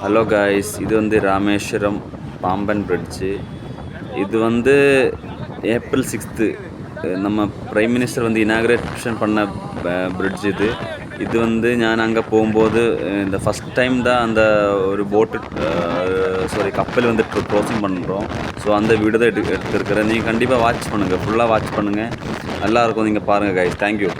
Hello guys, இது வந்து Rameswaram Pamban fridge. இது வந்து ஏப்ரல் 6 நம்ம பிரைம் மினிஸ்டர் வந்து இனாக்ரேஷன் பண்ண பிரிட்ஜ் இது. இது வந்து ഞാൻ அங்கே போகும்போது இந்த ஃபஸ்ட் டைம் தான் அந்த ஒரு போட்டு கப்பல் வந்து க்ராசிங் பண்ணுறோம். ஸோ அந்த வீடு தான் எடுத்துருக்கிறேன். நீங்கள் கண்டிப்பாக வாட்ச் பண்ணுங்கள், ஃபுல்லாக வாட்ச் பண்ணுங்கள், நல்லாயிருக்கும். நீங்கள் பாருங்கள் காய்ஸ். தேங்க்யூ.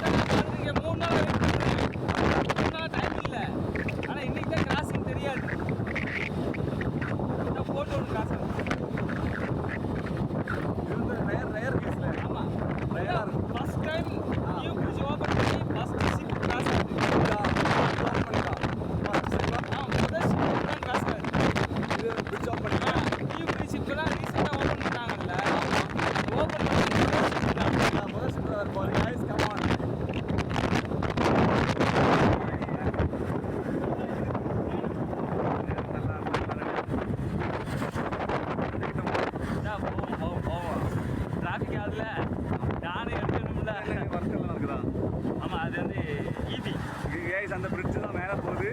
அந்த பிரிட்ஜ் தான் மேலே போகுது.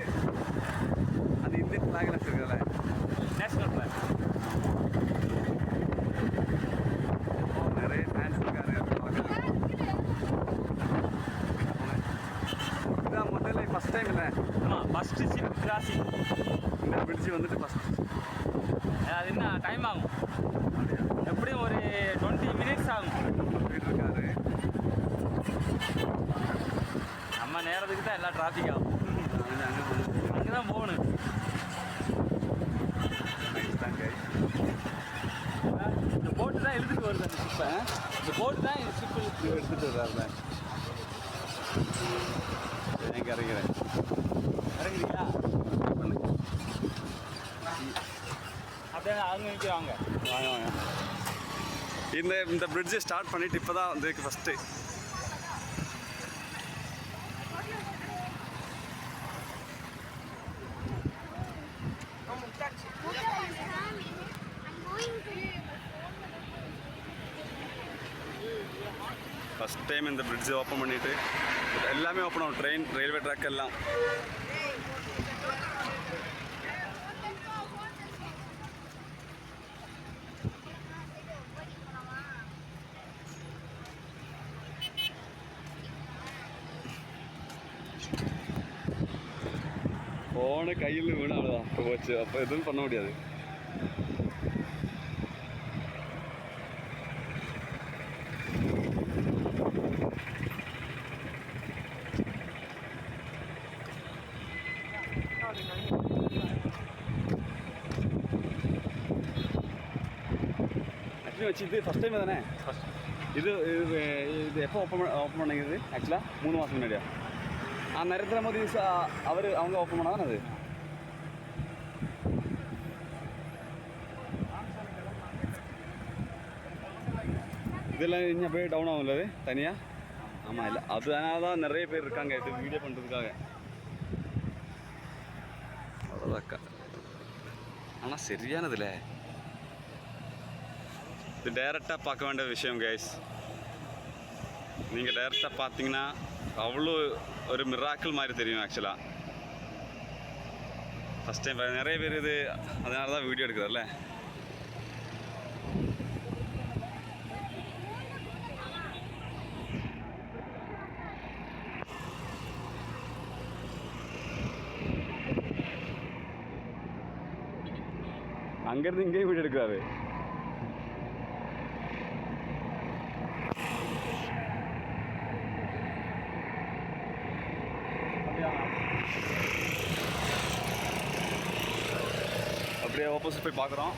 அது இந்தியன் ஃபிளாக் வச்சிருக்கல, நேஷனல் ஃபிளாக். நிறைய ஃபேன்ஸ் இருக்காரு. இதான் முதல்ல ஃபஸ்ட் டைம் இல்லை, ஃபஸ்ட்டு ஷிப் கிராசிங். இந்த பிரிட்ஜ் வந்துட்டு ஃபஸ்ட். அது என்ன டைம் ஆகும், எப்படியும் ஒரு 20 minutes ஆகும். போயிட்டு இருக்காரு. நம்ம நேரத்துக்கு தான் எல்லா டிராஃபிக் ஆகும். அங்கே தான் போகணும். இந்த போட்டு தான் எடுத்துகிட்டு வருது அந்த ஷிப்பை. இந்த போட்டு தான் இந்த ஷிப் எடுத்துகிட்டு வர்றாருல. எனக்கு இறங்குறேன். இறங்குறீங்களா? அப்படியே அவங்க நிற்கிறாங்க. வாங்க வாங்க. இந்த பிரிட்ஜை ஸ்டார்ட் பண்ணிவிட்டு இப்போ தான் வந்து ஃபஸ்ட்டு. ஃபஸ்ட் டைம் இந்த பிரிட்ஜை ஓப்பன் பண்ணிவிட்டு எல்லாமே ஓப்பன் ஆகும். ட்ரெயின், ரயில்வே ட்ராக் எல்லாம். ஃபோனை கையில் வேணும், அவ்வளோதான் போச்சு. அப்போ எதுவும் பண்ண முடியாது. ஆக்சுவலி வச்சு இது ஃபஸ்ட் டைம் தானே? இது இது இது எப்போ ஓப்பன் பண்ணிக்கிறது? ஆக்சுவலாக 3 மாதம் முன்னாடியா? நரேந்திர மோடி அவங்க ஓப்பன் பண்ணால் தானே அது? இதெல்லாம் இங்கே அப்படியே டவுன் ஆகும்ல அது தனியாக? ஆமாம், இல்லை அதனால தான் நிறைய பேர் இருக்காங்க இது வீடியோ பண்ணுறதுக்காக. அவ்வளோதாக்கா. ஆனால் சரியானதில்ல, இது டைரெக்டாக பார்க்க வேண்டிய விஷயம் கைஸ். நீங்கள் டைரெக்டாக பார்த்தீங்கன்னா அவ்வளோ ஒரு மிராக்கிள் மாதிரி தெரியும். ஆக்சுவலாக ஃபஸ்ட் டைம் நிறைய பேர் இது அதனால தான் வீடியோ எடுக்கிறதில்ல. அங்கேருந்து இங்கேயும் வீடியோ எடுக்கிறாரு. அப்படியே ஆப்போசிட் போய் பார்க்குறோம்.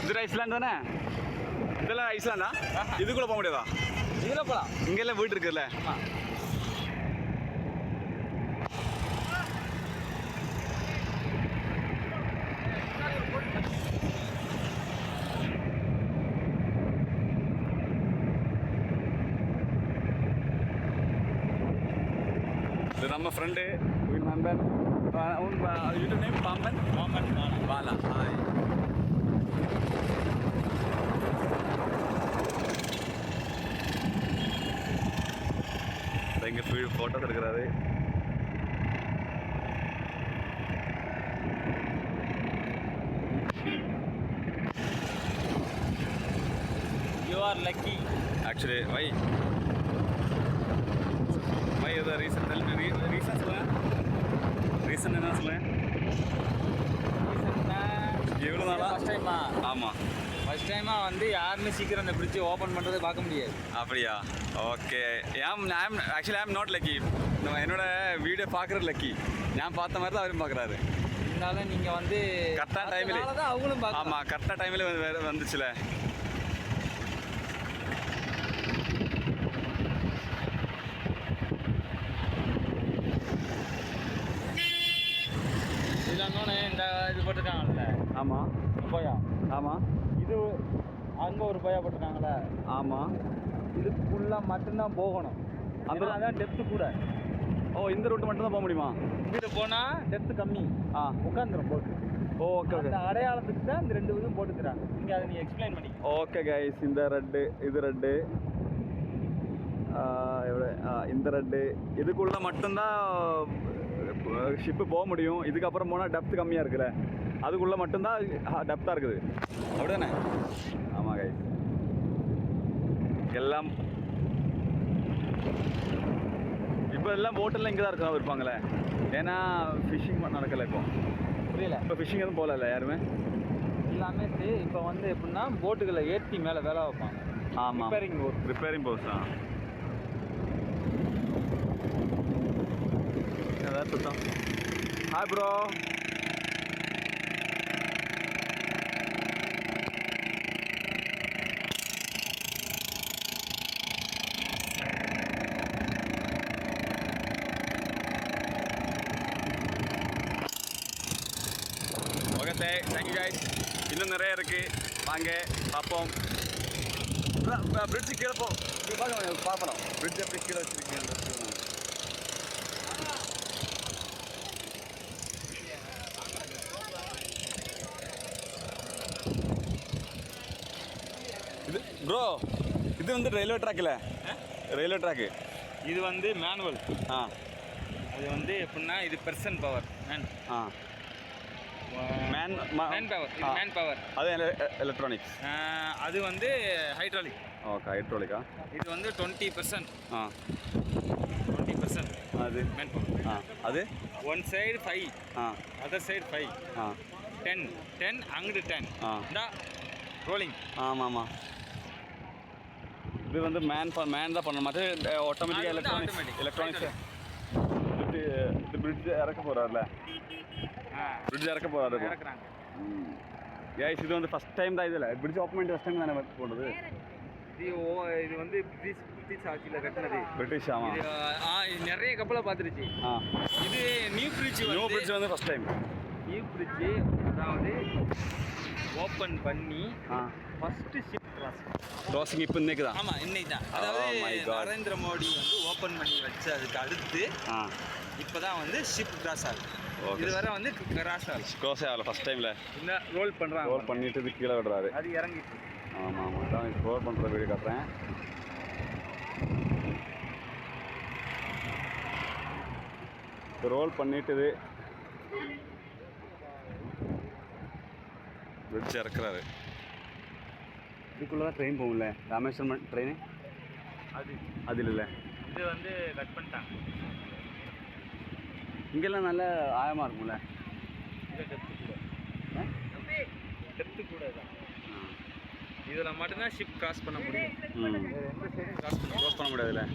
இது ஐஸ்லாண்ட் தானே? இதெல்லாம் ஐஸ்லாண்டா? இதுக்குள்ளே போக முடியாதா? இதில் போகலாம். இங்கெல்லாம் வீட்டு இருக்குல்ல. நம்ம ஃப்ரெண்டு உன் நண்பன் உன் YouTube name Pamban Bala hi. இங்கே ஃபோட்டோஸ் எடுக்கிறாரு. You are lucky. Actually, why is the reason? Tell me reason சொல்லுங்க. Reason என்ன சொல்லுங்க? எவ்வளோ நாளா? ஃபர்ஸ்ட் டைமா? ஆமாம், ஃபர்ஸ்ட் டைமாக வந்து யாருமே சீக்கிரம் அந்த பிரிட்ஜை ஓப்பன் பண்ணுறதை பார்க்க முடியாது. அப்படியா? Okay. Actually I am not lucky. என்னோட வீடியோ பார்க்குறது லக்கி. நான் பார்த்த மாதிரி தான் அவரும் பார்க்குறாரு. இருந்தாலும் நீங்கள் வந்து கரெக்டான டைமில் தான் அவங்களும் பார்க்கலாம். ஆமாம், கரெக்டாக டைமில் வந்துச்சுல. இதில் இன்னொன்று இந்த இது போட்டிருக்காங்கல்ல. ஆமாம், போயா ஆமாம், இது அங்கே ஒரு போயா போட்டிருக்காங்களே. ஆமாம். இது ஃபுல்லாக மட்டும்தான் போகணும். அதான் டெப்த்து கூட. ஓ, இந்த ரூட்டு மட்டும் தான் போக முடியுமா? இங்கிட்ட போனால் டெப்த்து கம்மி. உட்காந்துரும் போட்டு. ஓ, ஓகே ஓகே. அந்த அடையாளத்துக்கு தான் இந்த 2 இதுவும் போட்டுக்கிறாங்க. நீங்கள் அதை நீங்கள் எக்ஸ்பிளைன் பண்ணி. ஓகே கைஸ், இந்த ரெட்டு இது ரெட்டு இந்த ரெட்டு இதுக்குள்ளே மட்டும்தான் ஷிப்பு போக முடியும். இதுக்கப்புறம் போனால் டெப்த் கம்மியாக இருக்குல்ல, அதுக்குள்ளே மட்டும்தான் டெப்த்தாக இருக்குது. அப்படிதானே? ஆமாம் கைஸ். எல்லாம் இப்போ எல்லாம் போட்டெல்லாம் இங்கே தான் இருப்பாங்களே. ஏன்னா ஃபிஷ்ஷிங் நடக்கலை இப்போ. புரியல. இப்போ ஃபிஷ்ஷிங் எதுவும் போகல யாருமே. எல்லாமே இப்போ வந்து எப்படின்னா போட்டுகளை ஏற்றி மேலே வேலை வைப்பாங்க. ஆமாம், ரிப்பேரிங் ரிப்பேரிங் போஸ் தான். ஏதாவது சுத்தம். Hi bro. Okay, thank you guys. இன்னும் நிறைய இருக்குது, வாங்க பார்ப்போம். பிரிட்ஜு கீழே பார்ப்போம். பிரிட்ஜ் எப்படி கீழே வச்சுருக்கீங்க? இது ப்ரோ, இது வந்து ரயில்வே ட்ராக்கில் ரயில்வே ட்ராக்கு. இது வந்து மேனுவல். ஆ, அது வந்து எப்படின்னா இது பெர்சன் பவர். ஆ, மேன் பவர். இது மேன் பவர். அது எலக்ட்ரானிக்ஸ். அது வந்து ஹைட்ராலிக். ஓகே, ஹைட்ராலிக்கா? இது வந்து 20%. ஆ, 20% அது மேன் பவர். ஆ, அது ஒன் சைடு 5, ஆ, அதர் சைடு 5, ஆ, 10 அங்கிட்டு 10. ஆ, இந்த ரோலிங். ஆமாம் ஆமாம். இது வந்து மேன் தான் பண்ண மாதிரி ஆட்டோமேட்டிக்காக எலக்ட்ரானிக்ஸ். இது பிரிட்ஜ் இறக்க போகிறார்ல, பிரிட்ஜ் இறக்க போகிறாரு. இறக்குறாங்க. கைஸ், இது வந்து ஃபஸ்ட் டைம் தான். இதில் பிரிட்ஜ் ஓப்பன் பண்ணி ஃபஸ்ட் டைம் தானே போனது. இது வந்து பிரிட்டிஷ் ஆட்சியில் கட்டினது. பிரிட்டிஷ். ஆமாம், இது நிறைய கப்பலை பார்த்துருச்சு. ஆ, இது நியூ பிரிட்ஜ். வந்து ஃபஸ்ட் டைம். நியூ பிரிட்ஜு அதாவது ஓப்பன் பண்ணி ஆ, ஃபஸ்ட்டு ஷிப் கிராசிங் இப்போ இன்னைக்கு தான். ஆமாம், இன்னைக்கு தான். அதாவது நரேந்திர மோடி வந்து ஓப்பன் பண்ணி வச்சு அதுக்கு அடுத்து ஆ, இப்போ தான் வந்து ஷிப் கிராஸ் ஆகுது. ஓகே. இதுவரை வந்து கிராஸ் ஆகுது. க்ளோஸே ஆகல ஃபஸ்ட் டைமில். இந்த ரோல் பண்ணுறாங்க. ரோல் பண்ணிட்டு இது கீழே விடுறாரு. அது இறங்கிட்டு. ஆமாம் ஆமாம், தான் ரோல் பண்ணுற வீடியோ காட்டுறேன். ரோல் பண்ணிட்டு பிரிட்ஜ் இறக்குறாரு. இதுக்குள்ளே தான் ட்ரெயின் போகும்ல, ராமேஸ்வரம் ட்ரெயின். அது இல்லை, இது வந்து கட் பண்ணிட்டாங்க. இங்கெல்லாம் நல்ல ஆழமாக இருக்கும்ல. இது டெப்த்து கூட. டெப்த்து கூட தான். இதில் மட்டும்தான் ஷிப் கிராஸ் பண்ண முடியும். எந்த சைடும் க்ளோஸ் பண்ண முடியாதுல்ல.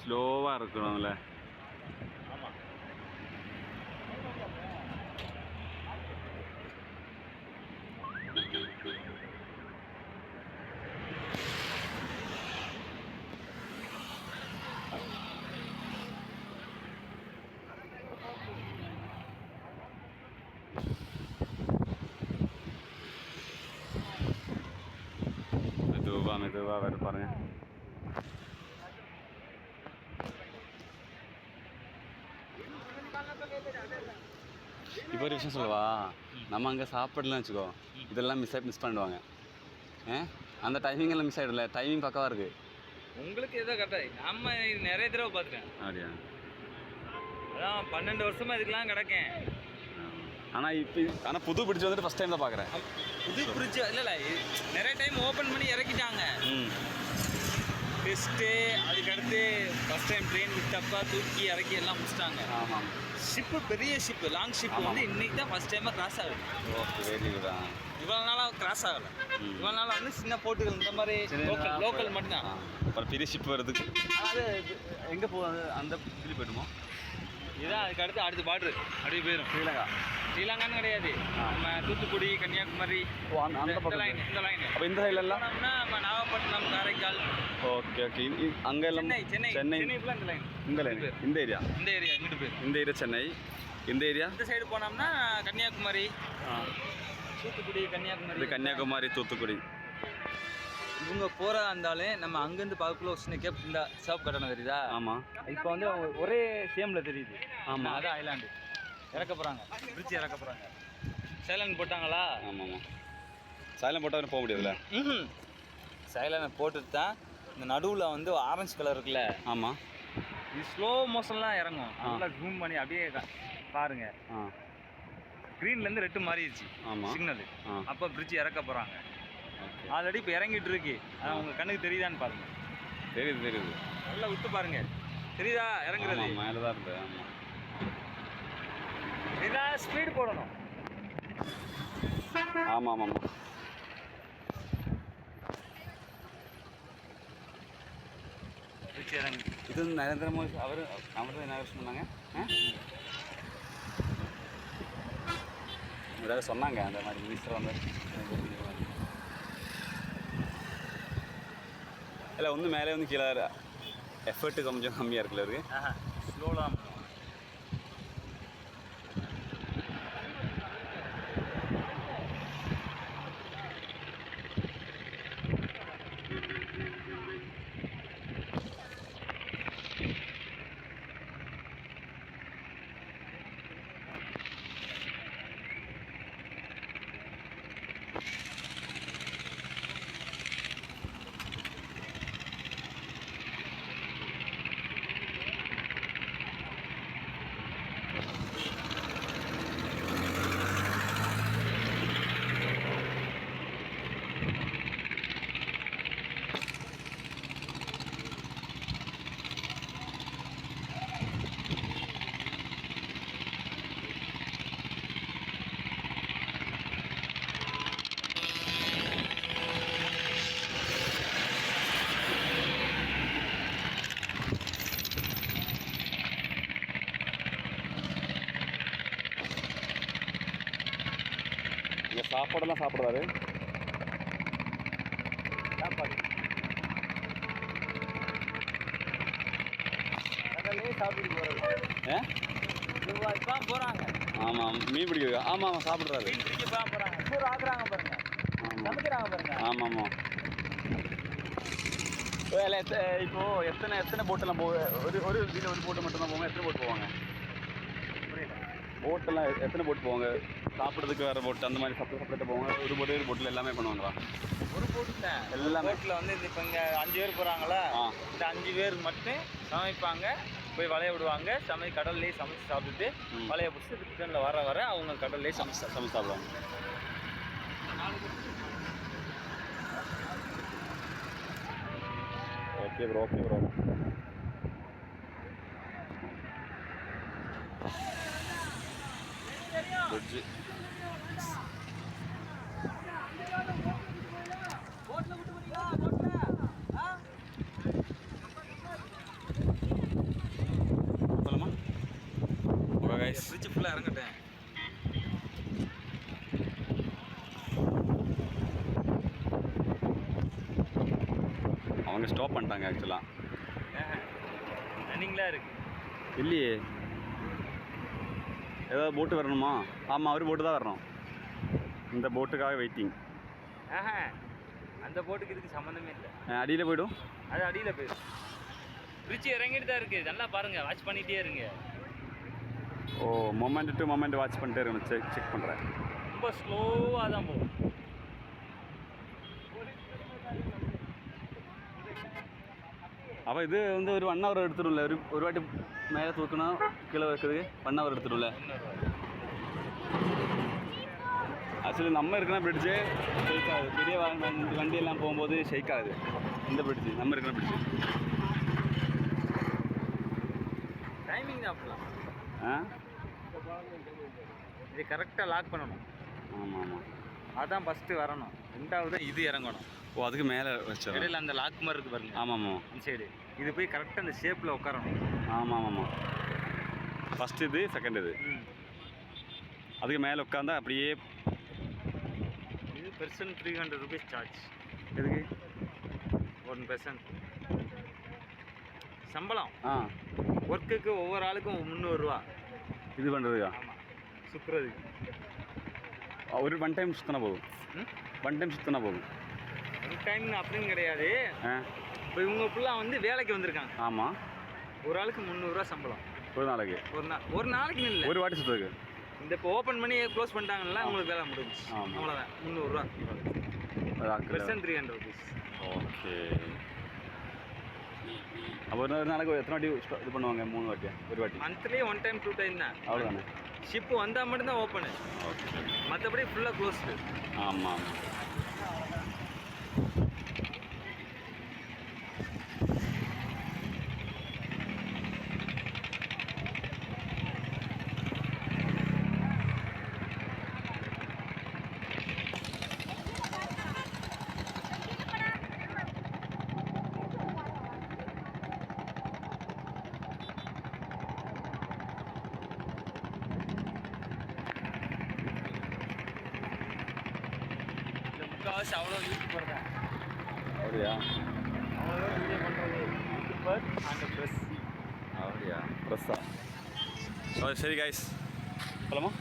ஸ்லோவாக இருக்கணும்ல. ஆமாம். மெதுவாக வருது பாருங்க. இப்போ ஒரு விஷயம் சொல்லவா, நம்ம அங்கே சாப்பிடலன்னு வச்சுக்கோ, இதெல்லாம் மிஸ் பண்ணிடுவாங்க. அந்த டைமிங் எல்லாம் மிஸ் ஆகிடல, டைமிங் பக்கவாக இருக்குது. உங்களுக்கு எதோ கரெக்டாக நம்ம நிறைய தடவை பார்த்துட்டேன். அப்படியா? அதான் 12 வருஷமாக இதுக்கெல்லாம் கிடக்கேன். ஆனால் புது பிரிட்ஜ் வந்துட்டு ஃபஸ்ட் டைம் தான் பார்க்குறேன். புது பிரிட்ஜ் இல்லை நிறைய டைம் ஓப்பன் பண்ணி இறக்கிட்டாங்க. டெஸ்ட்டு அதுக்கடுத்து ஃபஸ்ட் டைம் ட்ரெயின் விட்டப்பா தூக்கி இறக்கி எல்லாம் முடிச்சிட்டாங்க. ஆமாம். ஷிப்பு பெரிய ஷிப்பு லாங் ஷிப்பு வந்து இன்றைக்கி தான் ஃபஸ்ட் டைமாக கிராஸ் ஆகுது. Okay, very good. இவ்வளோ நாளாக கிராஸ் ஆகலை. இவ்வளோ நாளாக வந்து சின்ன போட்டுகள் இந்த மாதிரி லோக்கல் மட்டும்தான். அப்புறம் பெரிய ஷிப் வருது. அது எங்கே போகுது? அந்த இதுலேயும் போய்ட்டுமோ? இதுதான் அதுக்கு அடுத்து பார்டரு அப்படியே போயிடும். ஸ்ரீலங்கான்னு கிடையாது, நம்ம தூத்துக்குடி கன்னியாகுமரி இந்த லைன். அப்போ இந்த சைட்லாம் நம்ம நாகப்பட்டினம் காரைக்கால். Okay okay. அங்கே எல்லாம் சென்னை இந்த லைன். இந்த லைன் இந்த ஏரியா இங்கிட்டு போயிடும். இந்த ஏரியா சென்னை. இந்த ஏரியா இந்த சைடு போனோம்னா கன்னியாகுமரி, தூத்துக்குடி, கன்னியாகுமரி. இது கன்னியாகுமரி, தூத்துக்குடி. இவங்க போகிறதா இருந்தாலும் நம்ம அங்கேருந்து பார்க்கக்குள்ள ஒரு சின்ன கேப் இந்த ஷாப் கட்டணம் தெரியுதா? ஆமாம். இப்போ வந்து ஒரே சேமில் தெரியுது. ஆமாம், அதான் ஐலாண்டு இறக்க போகிறாங்க, பிரிட்ஜ் இறக்க போகிறாங்க. சைலண்ட் போட்டாங்களா? ஆமாம் ஆமாம். சைலண்ட் போட்டால் போக முடியாதுல்ல. சைலண்ட் போட்டுட்டு தான் இந்த நடுவில் வந்து ஆரஞ்சு கலர் இருக்குல்ல. ஆமாம். இது ஸ்லோ மோஷன்லாம் இறங்கும். நல்லா ஜூம் பண்ணி அப்படியே பாருங்க. க்ரீன்லேருந்து ரெட்டு மாறிடுச்சு சிக்னல். அப்போ பிரிட்ஜ் இறக்க போகிறாங்க. ஆல்ரெடி இப்போ இறங்கிட்டு இருக்கு. அது உங்கள் கண்ணுக்கு தெரியுதான்னு பாருங்க. தெரியுது. நல்லா விட்டு பாருங்க, தெரியுதா இறங்குறது? மேலே தான் இருக்குது. ஆமாம். இதான் ஸ்பீடு போடணும். ஆமாம் ஆமாம். இறங்கி இது வந்து நரேந்திர மோடி அவர் தான் இனாகரேஷன் பண்ணாங்க. ஏதாவது சொன்னாங்க அந்த மாதிரி மினிஸ்டர் வந்து. இல்லை ஒன்று மேலே வந்து கீழே எஃபர்ட்டு கொஞ்சம் கம்மியாக இருக்குல்ல இருக்கு. ஸ்லோலாம் இங்கே சாப்பாடெல்லாம் சாப்பிட்றாரு. சாப்பாடு கடலே சாப்பிட்டு போகிறது. தான் போகிறாங்க. ஆமாம், மீன் பிடிக்கிறது. ஆமாம் சாப்பிட்றாரு. மீன் பிடிக்க தான் போகிறாங்க. சூறு ஆக்குறாங்க பாருங்க, சமைக்கிறாங்க பாருங்க. ஆமாம் ஆமாம். இப்போது எத்தனை போட்டெல்லாம் ஒரு இதில் ஒரு போட்டு மட்டும்தான் போவாங்க? எத்தனை போட்டு போவாங்க? போட்டெல்லாம் எத்தனை போட்டு போவாங்க? சாப்பிட்றதுக்கு வேறு போட்டு அந்த மாதிரி செப்பரேட்டாக போவாங்க. ஒரு போட்டில் எல்லாமே பண்ணுவாங்களா? ஒரு போட்டில் எல்லா போட்டில் வந்து இப்போ இங்கே 5 பேர் போகிறாங்களா, இந்த 5 பேர் மட்டும் சமைப்பாங்க. போய் வலைய விடுவாங்க, கடல்லேயே சமைச்சு சாப்பிட்டுட்டு வலைய பிடிச்சி ரிட்டர்னில் வர அவங்க கடல்லேயே சமைச்சு சாப்பிடுவாங்க. Okay bro. பிரிட்ஜு சொல்லுமா? ஓகே கைஸ், ஃப்ரிட்ஜ் ஃபுல்லாக இறங்கட்டேன். அவங்க ஸ்டாப் பண்ணிட்டாங்க ஆக்சுவலாக. ரன்னிங்லாம் இருக்குது இல்லையே. ஏதாவது போட்டு வரணுமா? ஆமாம், அவர் போட்டு தான் வரணும். இந்த போட்டுக்காக வெயிட்டிங். அந்த போட்டுக்கு இதுக்கு சம்மந்தமே இல்லை. அடியில் போய்டும். அது அடியில் போயிடும். பிரிட்ஜ் இறங்கிட்டு தான் இருக்குது. நல்லா பாருங்கள், வாட்ச் பண்ணிகிட்டே இருங்க. ஓ, மொமெண்ட் டு மொமெண்ட் வாட்ச் பண்ணிட்டே இருக்கணும். செக் பண்ணுறேன். ரொம்ப ஸ்லோவாக தான் போகும். அப்போ இது வந்து ஒரு 1 ஹவர் எடுத்துடும்ல. ஒரு வாட்டி மேலே தூக்கணும், கீழே வைக்கிறதுக்கு 1 ஹவர் எடுத்துடும்ல. ஆக்சுவலி நம்ம இருக்கிற பிரிட்ஜு ஷெய்க் ஆகுது. பெரிய வண்டியெல்லாம் போகும்போது ஷெய்க் ஆகுது இந்த பிரிட்ஜு, நம்ம இருக்கிற பிரிட்ஜு. டைமிங் தான் அப்படிலாம். ஆ, இது கரெக்டாக லாக் பண்ணணும். ஆமாம் ஆமாம். அதான் ஃபஸ்ட்டு வரணும். ரெண்டாவது இது இறங்கணும். ஓ, அதுக்கு மேலே வச்சோம். இடையில அந்த லாக் மாதிரி இருக்குது பாருங்க. ஆமாம் ஆமாம். இந்த சைடு இது போய் கரெக்டாக அந்த ஷேப்பில் உட்காரணும். ஆமாம் ஆமாம். ஃபஸ்ட்டு இது, செகண்ட் இது. அதுக்கு மேலே உட்காந்தா அப்படியே. இது பெர்சன் 300 rupees சார்ஜ். எதுக்கு? 1 person சம்பளம். ஆ, ஒர்க்குக்கு ஒவ்வொரு ஆளுக்கும் 300 ரூபா. இது பண்ணுறதுக்கா? ஆமாம், சுற்றுறதுக்கு. ஒரு 1 டைம் சுற்றினா போதும். 1 டைம் சுற்றினா போதும். ஒன் டைம்னு அப்படின்னு கிடையாது. ஆ, இப்போ இவங்க ஃபுல்லாக வந்து வேலைக்கு வந்திருக்காங்க. ஆமாம். ஒரு ஆளுக்கு 300 ரூபா சம்பளம். ஒரு நாளைக்கு? ஒரு நாளைக்கு இல்லை, ஒரு வாட்டி சுற்றுறதுக்கு. இந்த இப்போ ஓப்பன் பண்ணி க்ளோஸ் பண்ணிட்டாங்கல்ல, உங்களுக்கு வேலை முடிஞ்சிச்சு. ஆமாம். அவ்வளோதான், 300 ரூபா. Person 300 rupees. ஓகே. அப்போ ஒரு நாளைக்கு எத்தனை வாட்டி இது பண்ணுவாங்க? 3 வாட்டியா? ஒரு வாட்டி? மந்த்லி 1 டைம் 2 டைம் தான். அவ்வளோதானே? ஷிப்பு வந்தால் மட்டும்தான் ஓப்பனு. ஓகே. மற்றபடி ஃபுல்லாக க்ளோஸ்டு. ஆமாம் ஆமாம். முக்கால்வாசி அவ்வளோ யூஸ் பண்ணுறேன். அப்படியா? அவ்வளோ என்ஜாய் பண்ணுறது யூடியூபர் அண்ட் ப்ரெஸ். அப்படியா? ப்ரெஸ்ஸா? சரி கைஸ், போலாமா?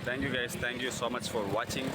Thank you guys, thank you so much for வாட்சிங்.